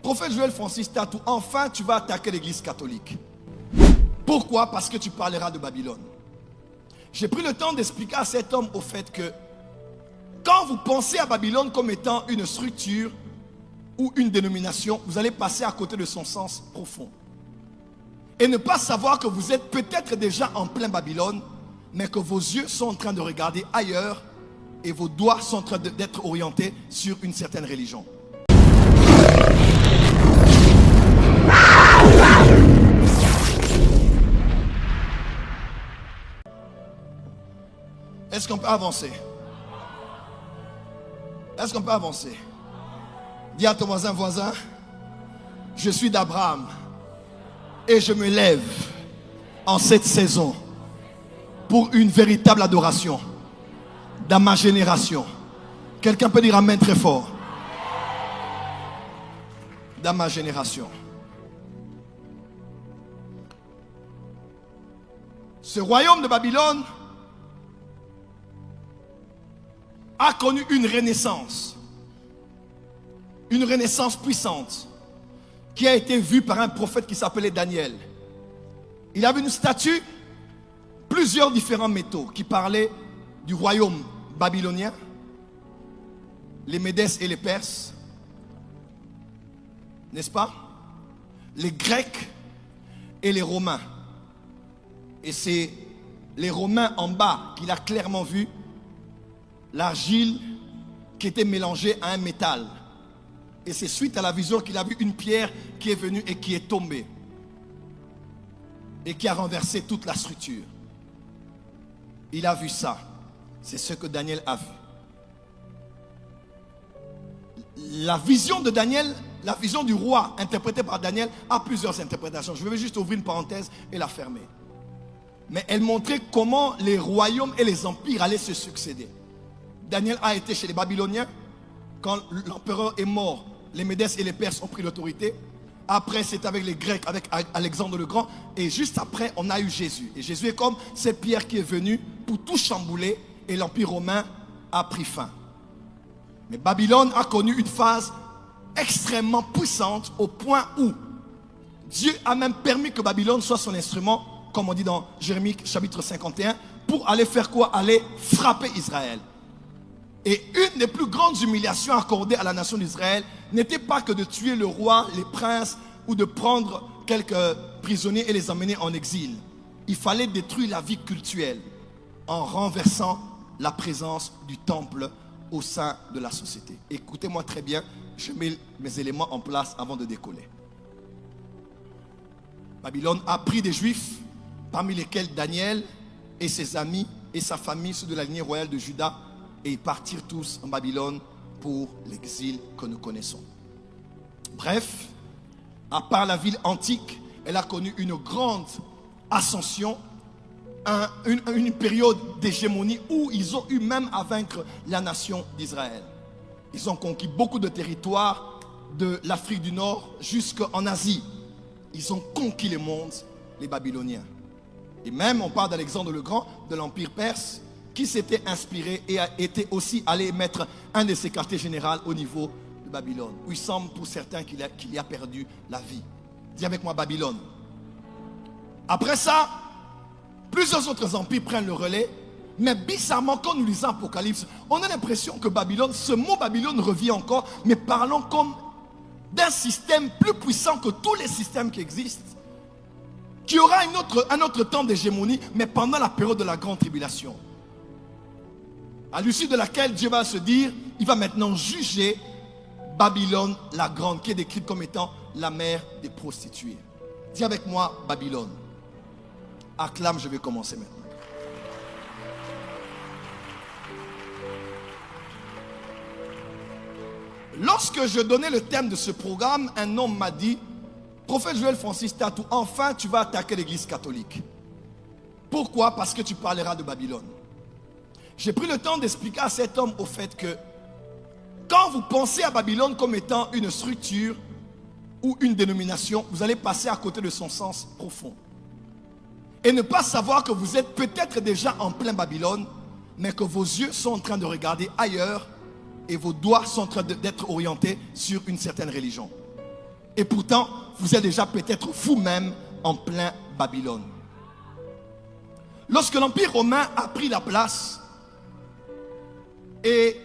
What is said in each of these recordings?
Prophète Joël Francis Tatou, enfin tu vas attaquer l'église catholique. Pourquoi? Parce que tu parleras de Babylone. J'ai pris le temps d'expliquer à cet homme au fait que quand vous pensez à Babylone comme étant une structure ou une dénomination, vous allez passer à côté de son sens profond. Et ne pas savoir que vous êtes peut-être déjà en plein Babylone, mais que vos yeux sont en train de regarder ailleurs et vos doigts sont en train d'être orientés sur une certaine religion. Est-ce qu'on peut avancer? Est-ce qu'on peut avancer? Dis à ton voisin, je suis d'Abraham et je me lève en cette saison pour une véritable adoration dans ma génération. Quelqu'un peut dire amen très fort. Dans ma génération. Ce royaume de Babylone a connu une renaissance puissante qui a été vue par un prophète qui s'appelait Daniel. Il avait une statue, plusieurs différents métaux qui parlaient du royaume babylonien, les Médès et les Perses, n'est-ce pas? Les Grecs et les Romains. Et c'est les Romains en bas qu'il a clairement vu l'argile qui était mélangée à un métal. Et c'est suite à la vision qu'il a vu une pierre qui est venue et qui est tombée. Et qui a renversé toute la structure. Il a vu ça. C'est ce que Daniel a vu. La vision de Daniel, la vision du roi interprétée par Daniel a plusieurs interprétations. Je vais juste ouvrir une parenthèse et la fermer. Mais elle montrait comment les royaumes et les empires allaient se succéder. Daniel a été chez les Babyloniens. Quand l'empereur est mort, les Médès et les Perses ont pris l'autorité. Après, c'est avec les Grecs, avec Alexandre le Grand. Et juste après, on a eu Jésus. Et Jésus est comme cette pierre qui est venue pour tout chambouler. Et l'Empire romain a pris fin. Mais Babylone a connu une phase extrêmement puissante au point où Dieu a même permis que Babylone soit son instrument, comme on dit dans Jérémie chapitre 51, pour aller faire quoi? Aller frapper Israël. Et une des plus grandes humiliations accordées à la nation d'Israël n'était pas que de tuer le roi, les princes ou de prendre quelques prisonniers et les emmener en exil. Il fallait détruire la vie cultuelle en renversant la présence du temple au sein de la société. Écoutez-moi très bien, je mets mes éléments en place avant de décoller. Babylone a pris des Juifs, parmi lesquels Daniel et ses amis et sa famille, ceux de la lignée royale de Juda, et ils partirent tous en Babylone pour l'exil que nous connaissons. Bref, à part la ville antique, elle a connu une grande ascension, une période d'hégémonie où ils ont eu même à vaincre la nation d'Israël. Ils ont conquis beaucoup de territoires de l'Afrique du Nord jusqu'en Asie. Ils ont conquis le monde, les Babyloniens. Et même, on parle d'Alexandre le Grand, de l'Empire perse, qui s'était inspiré et a été aussi allé mettre un de ses quartiers généraux au niveau de Babylone, où il semble pour certains qu'il y a perdu la vie. Dis avec moi Babylone. Après ça, plusieurs autres empires prennent le relais, mais bizarrement, quand nous lisons Apocalypse, on a l'impression que Babylone, ce mot Babylone revient encore, mais parlons comme d'un système plus puissant que tous les systèmes qui existent, qui aura un autre temps d'hégémonie, mais pendant la période de la grande tribulation. À l'issue de laquelle Dieu va se dire, il va maintenant juger Babylone la grande, qui est décrite comme étant la mère des prostituées. Dis avec moi Babylone. Acclame, je vais commencer maintenant. Lorsque je donnais le thème de ce programme, un homme m'a dit, prophète Joël Francis Tatou, enfin tu vas attaquer l'église catholique. Pourquoi? Parce que tu parleras de Babylone. J'ai pris le temps d'expliquer à cet homme au fait que quand vous pensez à Babylone comme étant une structure ou une dénomination, vous allez passer à côté de son sens profond. Et ne pas savoir que vous êtes peut-être déjà en plein Babylone, mais que vos yeux sont en train de regarder ailleurs et vos doigts sont en train d'être orientés sur une certaine religion. Et pourtant, vous êtes déjà peut-être vous-même en plein Babylone. Lorsque l'Empire romain a pris la place et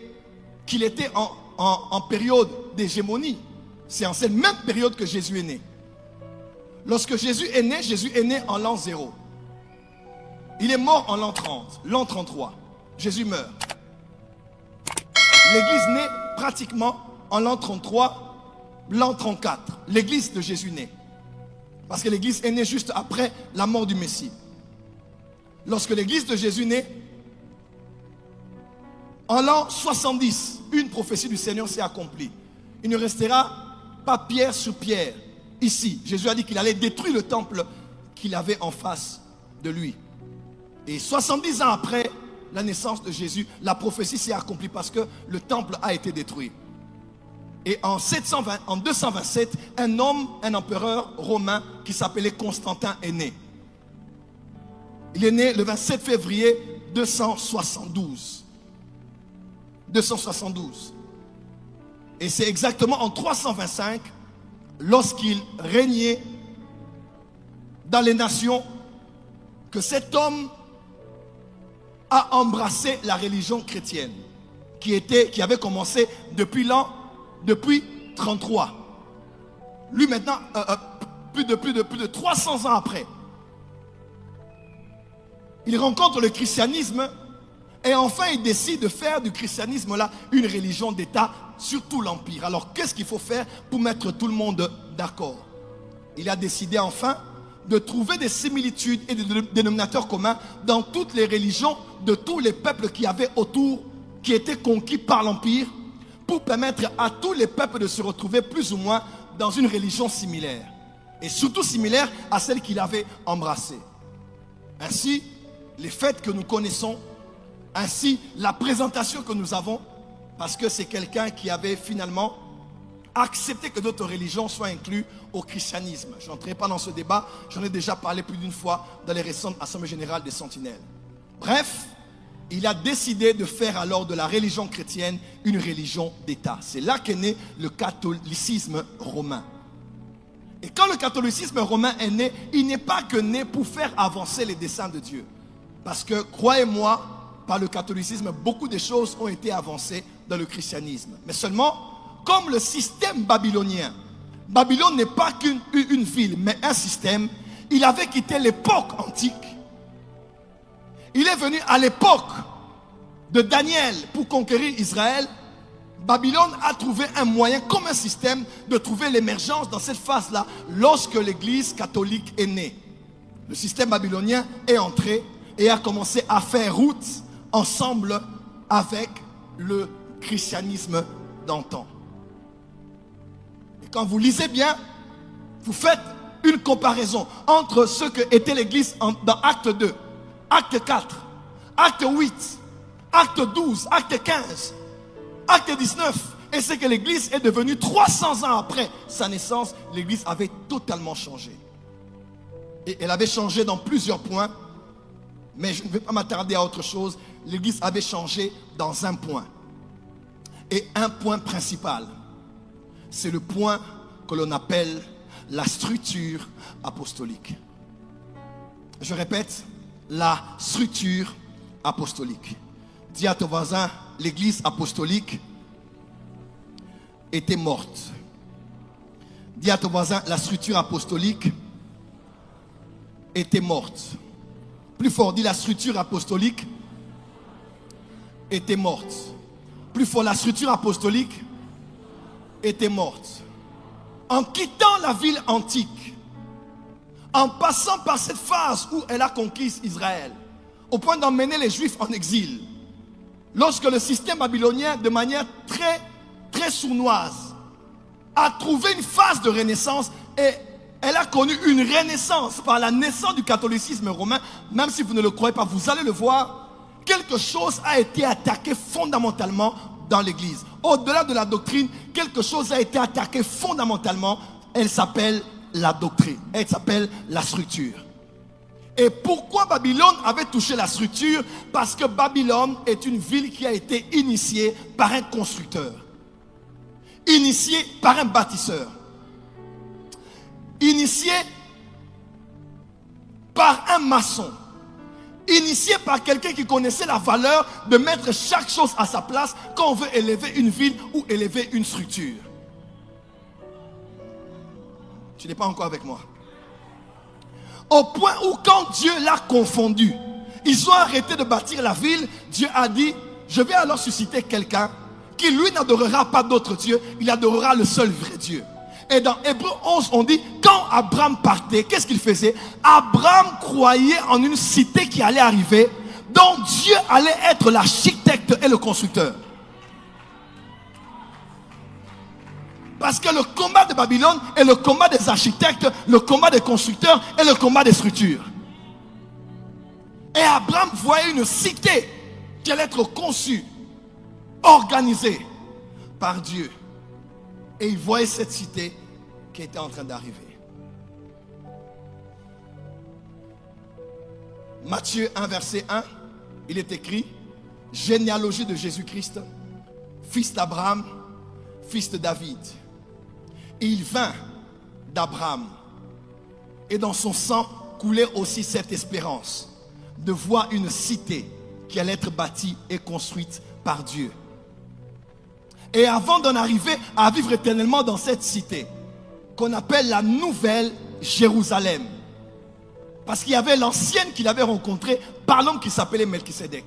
qu'il était en période d'hégémonie, c'est en cette même période que Jésus est né. Lorsque Jésus est né en l'an 0. Il est mort en l'an 30, l'an 33. Jésus meurt. L'église naît pratiquement en l'an 33, l'an 34. L'église de Jésus naît. Parce que l'église est née juste après la mort du Messie. Lorsque l'église de Jésus naît, en l'an 70, une prophétie du Seigneur s'est accomplie. Il ne restera pas pierre sur pierre. Ici, Jésus a dit qu'il allait détruire le temple qu'il avait en face de lui. Et 70 ans après la naissance de Jésus, la prophétie s'est accomplie parce que le temple a été détruit. Et en 227, un empereur romain qui s'appelait Constantin est né. Il est né le 27 février 272. 272. Et c'est exactement en 325, lorsqu'il régnait dans les nations, que cet homme a embrassé la religion chrétienne qui avait commencé depuis 33. Lui maintenant, plus de 300 ans après, il rencontre le christianisme et enfin il décide de faire du christianisme là une religion d'État sur tout l'Empire. Alors qu'est-ce qu'il faut faire pour mettre tout le monde d'accord? Il a décidé enfin de trouver des similitudes et des dénominateurs communs dans toutes les religions de tous les peuples qui avaient autour, qui étaient conquis par l'Empire, pour permettre à tous les peuples de se retrouver plus ou moins dans une religion similaire. Et surtout similaire à celle qu'il avait embrassée. Ainsi, les fêtes que nous connaissons, ainsi la présentation que nous avons, parce que c'est quelqu'un qui avait finalement accepté que d'autres religions soient incluses au christianisme. Je n'entrerai pas dans ce débat, j'en ai déjà parlé plus d'une fois dans les récentes assemblées générales des Sentinelles. Bref, il a décidé de faire alors de la religion chrétienne une religion d'État. C'est là qu'est né le catholicisme romain. Et quand le catholicisme romain est né, il n'est pas que né pour faire avancer les desseins de Dieu. Parce que, croyez-moi, par le catholicisme, beaucoup de choses ont été avancées dans le christianisme. Mais seulement, comme le système babylonien, Babylone n'est pas qu'une ville, mais un système, il avait quitté l'époque antique. Il est venu à l'époque de Daniel pour conquérir Israël. Babylone a trouvé un moyen, comme un système, de trouver l'émergence dans cette phase-là, lorsque l'église catholique est née. Le système babylonien est entré et a commencé à faire route ensemble avec le christianisme d'antan. Et quand vous lisez bien, vous faites une comparaison entre ce que était l'église dans Acte 2, Acte 4, Acte 8, Acte 12, Acte 15, Acte 19, et ce que l'église est devenue 300 ans après sa naissance. L'église avait totalement changé. Et elle avait changé dans plusieurs points, mais je ne vais pas m'attarder à autre chose. L'église avait changé dans un point. Et un point principal, c'est le point que l'on appelle la structure apostolique. Je répète, la structure apostolique. Dis à ton voisin, l'église apostolique était morte. Dis à ton voisin, la structure apostolique était morte. Plus fort, dis la structure apostolique était morte. Plus fort, la structure apostolique était morte. En quittant la ville antique, en passant par cette phase où elle a conquis Israël, au point d'emmener les Juifs en exil, lorsque le système babylonien, de manière très sournoise, a trouvé une phase de renaissance, et elle a connu une renaissance par la naissance du catholicisme romain, même si vous ne le croyez pas, vous allez le voir, quelque chose a été attaqué fondamentalement dans l'église. Au-delà de la doctrine, quelque chose a été attaqué fondamentalement. Elle s'appelle la doctrine, elle s'appelle la structure. Et pourquoi Babylone avait touché la structure? Parce que Babylone est une ville qui a été initiée par un constructeur, initiée par un bâtisseur. initié par un maçon, initié par quelqu'un qui connaissait la valeur de mettre chaque chose à sa place quand on veut élever une ville ou élever une structure. Tu n'es pas encore avec moi. Au point où quand Dieu l'a confondu, ils ont arrêté de bâtir la ville. Dieu a dit, je vais alors susciter quelqu'un qui lui n'adorera pas d'autre Dieu, il adorera le seul vrai Dieu. Et dans Hébreux 11, on dit, quand Abraham partait, qu'est-ce qu'il faisait? Abraham croyait en une cité qui allait arriver, dont Dieu allait être l'architecte et le constructeur. Parce que le combat de Babylone est le combat des architectes, le combat des constructeurs et le combat des structures. Et Abraham voyait une cité qui allait être conçue, organisée par Dieu. Et il voyait cette cité qui était en train d'arriver. Matthieu 1, verset 1, il est écrit, généalogie de Jésus-Christ, fils d'Abraham, fils de David. Et il vint d'Abraham. Et dans son sang coulait aussi cette espérance de voir une cité qui allait être bâtie et construite par Dieu. Et avant d'en arriver à vivre éternellement dans cette cité, qu'on appelle la nouvelle Jérusalem. Parce qu'il y avait l'ancienne qu'il avait rencontrée par l'homme qui s'appelait Melchisédek.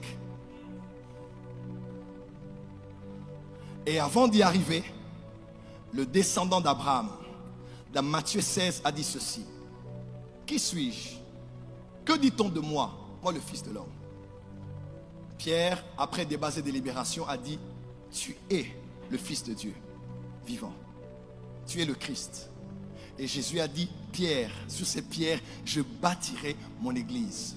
Et avant d'y arriver, le descendant d'Abraham, dans Matthieu 16, a dit ceci. Qui suis-je? Que dit-on de moi, moi le Fils de l'homme? Pierre, après débat et délibération, a dit, tu es le Fils de Dieu, vivant. Tu es le Christ. Et Jésus a dit, Pierre, sur ces pierres, je bâtirai mon église.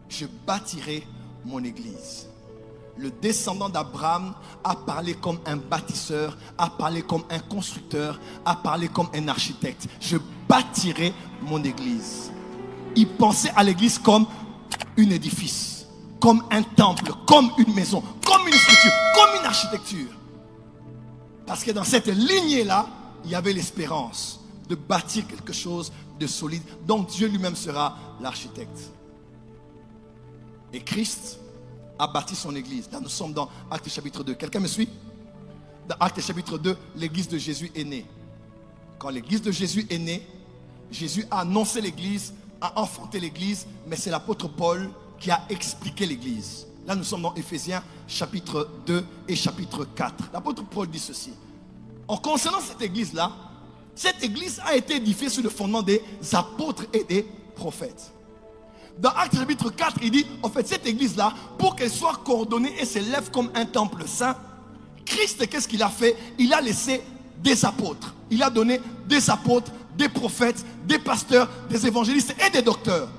Je bâtirai mon église. Le descendant d'Abraham a parlé comme un bâtisseur, a parlé comme un constructeur, a parlé comme un architecte. Je bâtirai mon église. Il pensait à l'église comme un édifice, comme un temple, comme une maison, comme une structure, comme une architecture. Parce que dans cette lignée-là, il y avait l'espérance de bâtir quelque chose de solide dont Dieu lui-même sera l'architecte. Et Christ a bâti son église. Là, nous sommes dans Actes chapitre 2. Quelqu'un me suit? Dans Actes chapitre 2, l'église de Jésus est née. Quand l'église de Jésus est née, Jésus a annoncé l'église, a enfanté l'église, mais c'est l'apôtre Paul qui a expliqué l'église. Là, nous sommes dans Éphésiens chapitre 2 et chapitre 4. L'apôtre Paul dit ceci. En concernant cette église-là, cette église a été édifiée sur le fondement des apôtres et des prophètes. Dans Actes chapitre 4, il dit, en fait, cette église-là, pour qu'elle soit coordonnée et s'élève comme un temple saint, Christ, qu'est-ce qu'il a fait? Il a laissé des apôtres. Il a donné des apôtres, des prophètes, des pasteurs, des évangélistes et des docteurs.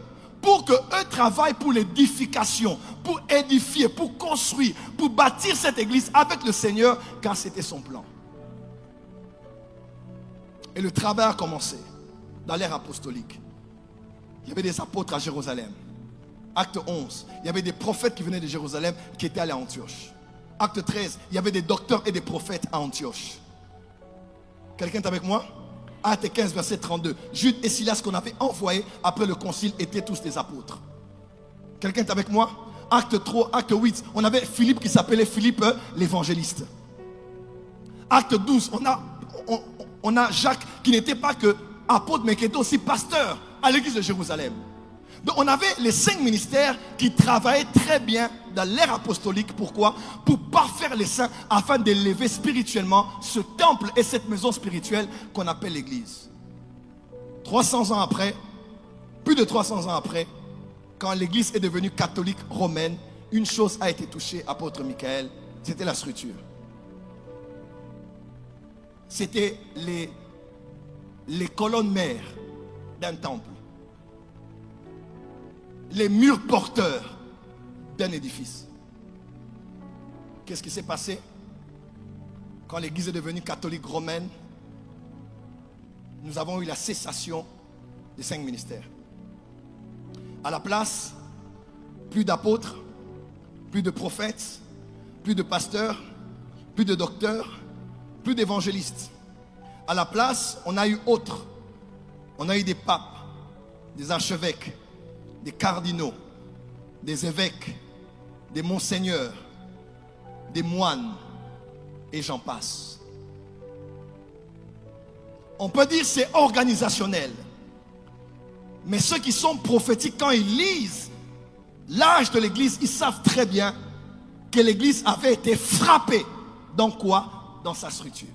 Pour qu'eux travaillent pour l'édification, pour édifier, pour construire, pour bâtir cette église avec le Seigneur, car c'était son plan. Et le travail a commencé dans l'ère apostolique. Il y avait des apôtres à Jérusalem. Acte 11, il y avait des prophètes qui venaient de Jérusalem qui étaient allés à Antioche. Acte 13, il y avait des docteurs et des prophètes à Antioche. Quelqu'un est avec moi? Acte 15, verset 32. Jude et Silas qu'on avait envoyés après le concile étaient tous des apôtres. Quelqu'un est avec moi? Acte 3, acte 8, on avait Philippe qui s'appelait Philippe l'évangéliste. Acte 12, on a Jacques qui n'était pas que apôtre mais qui était aussi pasteur à l'église de Jérusalem. Donc on avait les 5 ministères qui travaillaient très bien dans l'ère apostolique. Pourquoi? Pour parfaire les saints afin d'élever spirituellement ce temple et cette maison spirituelle qu'on appelle l'église. 300 ans après, plus de 300 ans après, quand l'église est devenue catholique romaine, une chose a été touchée, apôtre Michael, c'était la structure. C'était les colonnes mères d'un temple. Les murs porteurs d'un édifice. Qu'est-ce qui s'est passé quand l'église est devenue catholique romaine? Nous avons eu la cessation des 5 ministères. À la place, plus d'apôtres, plus de prophètes, plus de pasteurs, plus de docteurs, plus d'évangélistes. À la place, on a eu autres. On a eu des papes, des archevêques, des cardinaux, des évêques, des monseigneurs, des moines, et j'en passe. On peut dire que c'est organisationnel. Mais ceux qui sont prophétiques, quand ils lisent l'âge de l'Église, ils savent très bien que l'Église avait été frappée. Dans quoi? Dans sa structure.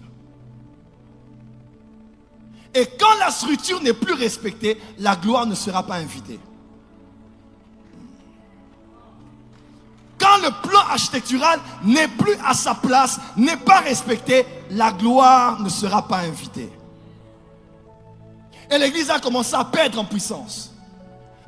Et quand la structure n'est plus respectée, la gloire ne sera pas invitée. Quand le plan architectural n'est plus à sa place, n'est pas respecté, la gloire ne sera pas invitée. Et l'Église a commencé à perdre en puissance,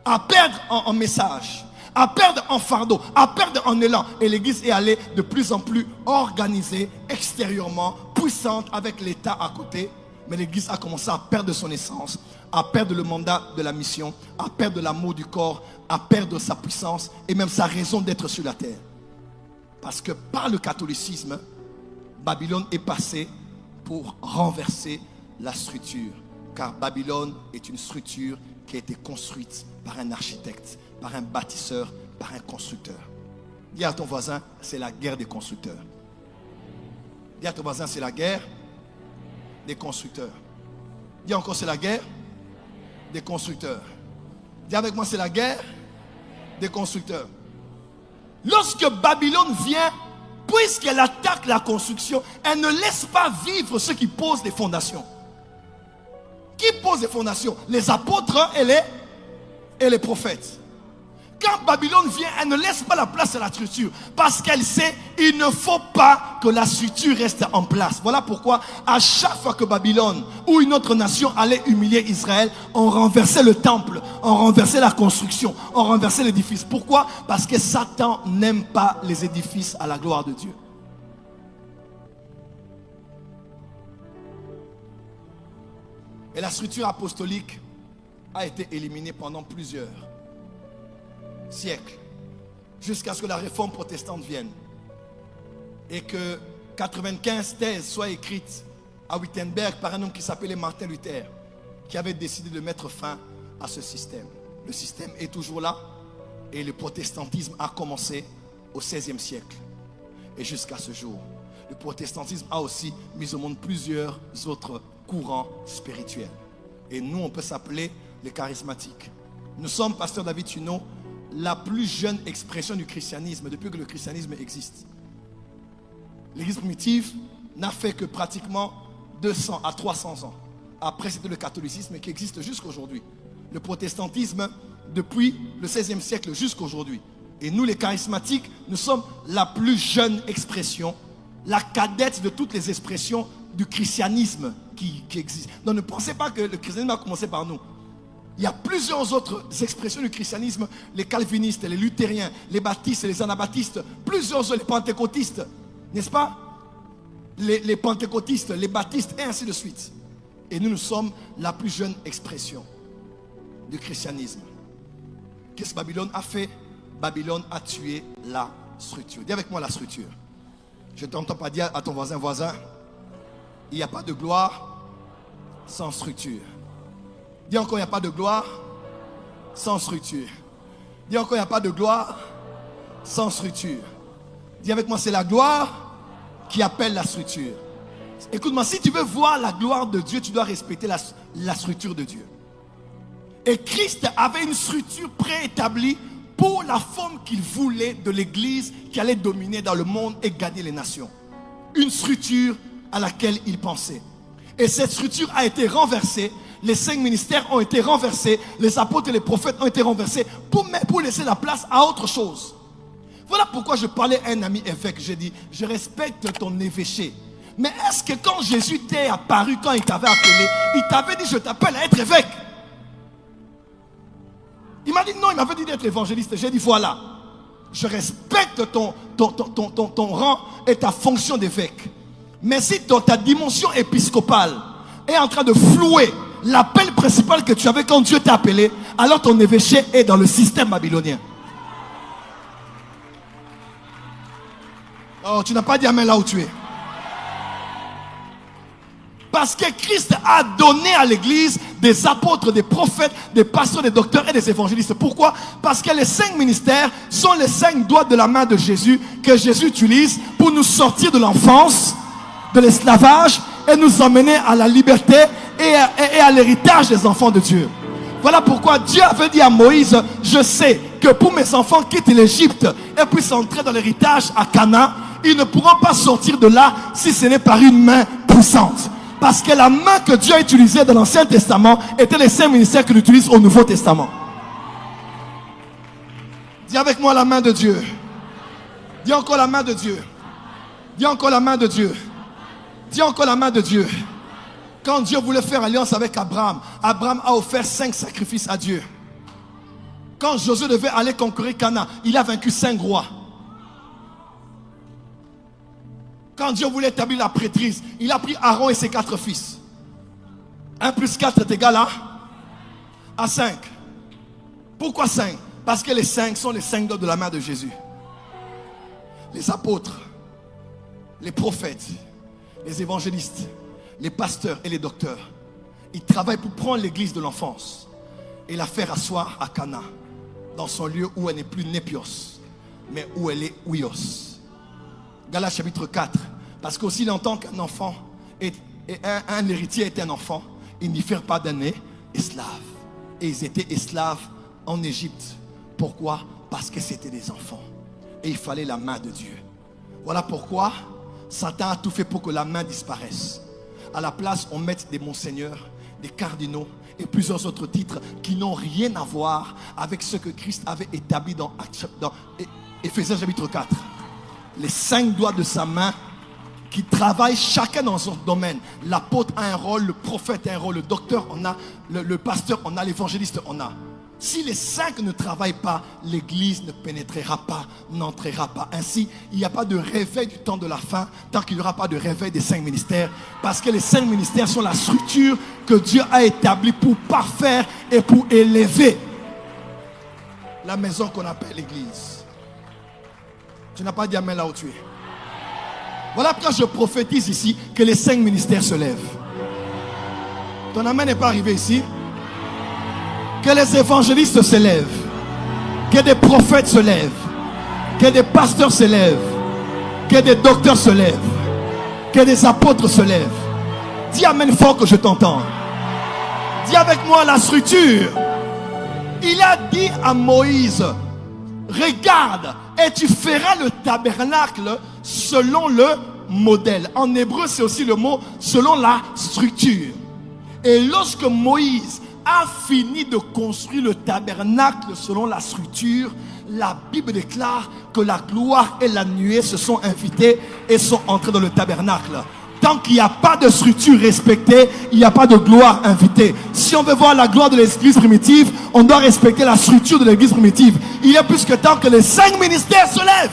à perdre en message, à perdre en fardeau, à perdre en élan. Et l'Église est allée de plus en plus organisée, extérieurement, puissante, avec l'État à côté. Mais l'Église a commencé à perdre son essence, à perdre le mandat de la mission, à perdre l'amour du corps, à perdre sa puissance et même sa raison d'être sur la terre. Parce que par le catholicisme, Babylone est passée pour renverser la structure. Car Babylone est une structure qui a été construite par un architecte, par un bâtisseur, par un constructeur. Dis à ton voisin, c'est la guerre des constructeurs. Dis à ton voisin, c'est la guerre des constructeurs. Dis encore, c'est la guerre des constructeurs. Dis avec moi, c'est la guerre des constructeurs. Lorsque Babylone vient, puisqu'elle attaque la construction, elle ne laisse pas vivre ceux qui posent les fondations. Qui pose les fondations? Les apôtres et les prophètes. Quand Babylone vient, elle ne laisse pas la place à la structure. Parce qu'elle sait qu'il ne faut pas que la structure reste en place. Voilà pourquoi à chaque fois que Babylone ou une autre nation allait humilier Israël, on renversait le temple, on renversait la construction, on renversait l'édifice. Pourquoi? Parce que Satan n'aime pas les édifices à la gloire de Dieu. Et la structure apostolique a été éliminée pendant plusieurs siècles, jusqu'à ce que la réforme protestante vienne et que 95 thèses soient écrites à Wittenberg par un homme qui s'appelait Martin Luther, qui avait décidé de mettre fin à ce système. Le système est toujours là et le protestantisme a commencé au XVIe siècle et jusqu'à ce jour. Le protestantisme a aussi mis au monde plusieurs autres courants spirituels. Et nous, on peut s'appeler les charismatiques. Nous sommes, pasteur David Thuneau, la plus jeune expression du christianisme depuis que le christianisme existe. L'église primitive n'a fait que pratiquement 200 à 300 ans. Après, c'était le catholicisme qui existe jusqu'à aujourd'hui. Le protestantisme depuis le XVIe siècle jusqu'à aujourd'hui. Et nous, les charismatiques, nous sommes la plus jeune expression, la cadette de toutes les expressions du christianisme qui existe. Donc ne pensez pas que le christianisme a commencé par nous. Il y a plusieurs autres expressions du christianisme, les calvinistes, les luthériens, les baptistes, les anabaptistes, plusieurs autres, les pentecôtistes, n'est-ce pas? Les pentecôtistes, les baptistes et ainsi de suite. Et nous sommes la plus jeune expression du christianisme. Qu'est-ce que Babylone a fait? Babylone a tué la structure. Dis avec moi la structure. Je ne t'entends pas dire à ton voisin, il n'y a pas de gloire sans structure. Dis encore, il n'y a pas de gloire sans structure. Dis encore, il n'y a pas de gloire sans structure. Dis avec moi, c'est la gloire qui appelle la structure. Écoute-moi, si tu veux voir la gloire de Dieu, tu dois respecter la structure de Dieu. Et Christ avait une structure préétablie pour la forme qu'il voulait de l'Église qui allait dominer dans le monde et gagner les nations. Une structure à laquelle il pensait. Et cette structure a été renversée. Les 5 ministères ont été renversés. Les apôtres et les prophètes ont été renversés pour laisser la place à autre chose. Voilà pourquoi je parlais à un ami évêque. J'ai dit, je respecte ton évêché. Mais est-ce que quand Jésus t'est apparu, quand il t'avait appelé, il t'avait dit, je t'appelle à être évêque? Il m'a dit non, il m'avait dit d'être évangéliste. J'ai dit voilà, je respecte ton rang et ta fonction d'évêque. Mais si ta dimension épiscopale est en train de flouer l'appel principal que tu avais quand Dieu t'a appelé, alors ton évêché est dans le système babylonien. Oh, tu n'as pas dit amen là où tu es. Parce que Christ a donné à l'église des apôtres, des prophètes, des pasteurs, des docteurs et des évangélistes. Pourquoi? Parce que les 5 ministères sont les 5 doigts de la main de Jésus que Jésus utilise pour nous sortir de l'enfance, de l'esclavage et nous emmener à la liberté et à l'héritage des enfants de Dieu. Voilà pourquoi Dieu avait dit à Moïse, je sais que pour mes enfants quittent l'Égypte et puissent entrer dans l'héritage à Canaan, ils ne pourront pas sortir de là si ce n'est par une main puissante. Parce que la main que Dieu a utilisée dans l'Ancien Testament était les 5 ministères qu'il utilise au Nouveau Testament. Dis avec moi la main de Dieu. Dis encore la main de Dieu. Dis encore la main de Dieu. Dis encore la main de Dieu. Quand Dieu voulait faire alliance avec Abraham, Abraham a offert 5 sacrifices à Dieu. Quand Josué devait aller conquérir Canaan, il a vaincu 5 rois. Quand Dieu voulait établir la prêtrise, il a pris Aaron et ses 4 fils. 1 plus 4 est égal à 5. Pourquoi 5? Parce que les 5 sont les 5 doigts de la main de Jésus. Les apôtres, les prophètes, les évangélistes, les pasteurs et les docteurs, ils travaillent pour prendre l'église de l'enfance et la faire asseoir à Cana, dans son lieu où elle n'est plus Népios, mais où elle est Ouios. Galates chapitre 4. Parce qu'aussi longtemps qu'un enfant un héritier est un enfant, ils n'y firent pas d'un esclave. Et ils étaient esclaves en Égypte. Pourquoi? Parce que c'était des enfants. Et il fallait la main de Dieu. Voilà pourquoi Satan a tout fait pour que la main disparaisse. À la place, on met des monseigneurs, des cardinaux et plusieurs autres titres qui n'ont rien à voir avec ce que Christ avait établi dans Éphésiens chapitre 4. Les 5 doigts de sa main qui travaillent chacun dans son domaine. L'apôtre a un rôle, le prophète a un rôle, le docteur en a, le pasteur en a, l'évangéliste en a. Si les 5 ne travaillent pas, l'église ne pénétrera pas, n'entrera pas. Ainsi, il n'y a pas de réveil du temps de la fin tant qu'il n'y aura pas de réveil des 5 ministères. Parce que les 5 ministères sont la structure que Dieu a établie pour parfaire et pour élever la maison qu'on appelle l'église. Tu n'as pas dit amen là où tu es. Voilà pourquoi je prophétise ici que les 5 ministères se lèvent. Ton amen n'est pas arrivé ici. Que les évangélistes se lèvent. Que des prophètes se lèvent. Que des pasteurs se lèvent. Que des docteurs se lèvent. Que des apôtres se lèvent. Dis amen fort que je t'entends. Dis avec moi la structure. Il a dit à Moïse, regarde et tu feras le tabernacle selon le modèle. En hébreu c'est aussi le mot selon la structure. Et lorsque Moïse a fini de construire le tabernacle selon la structure, la Bible déclare que la gloire et la nuée se sont invitées et sont entrées dans le tabernacle. Tant qu'il n'y a pas de structure respectée, il n'y a pas de gloire invitée. Si on veut voir la gloire de l'église primitive, on doit respecter la structure de l'église primitive. Il est plus que temps que les 5 ministères se lèvent.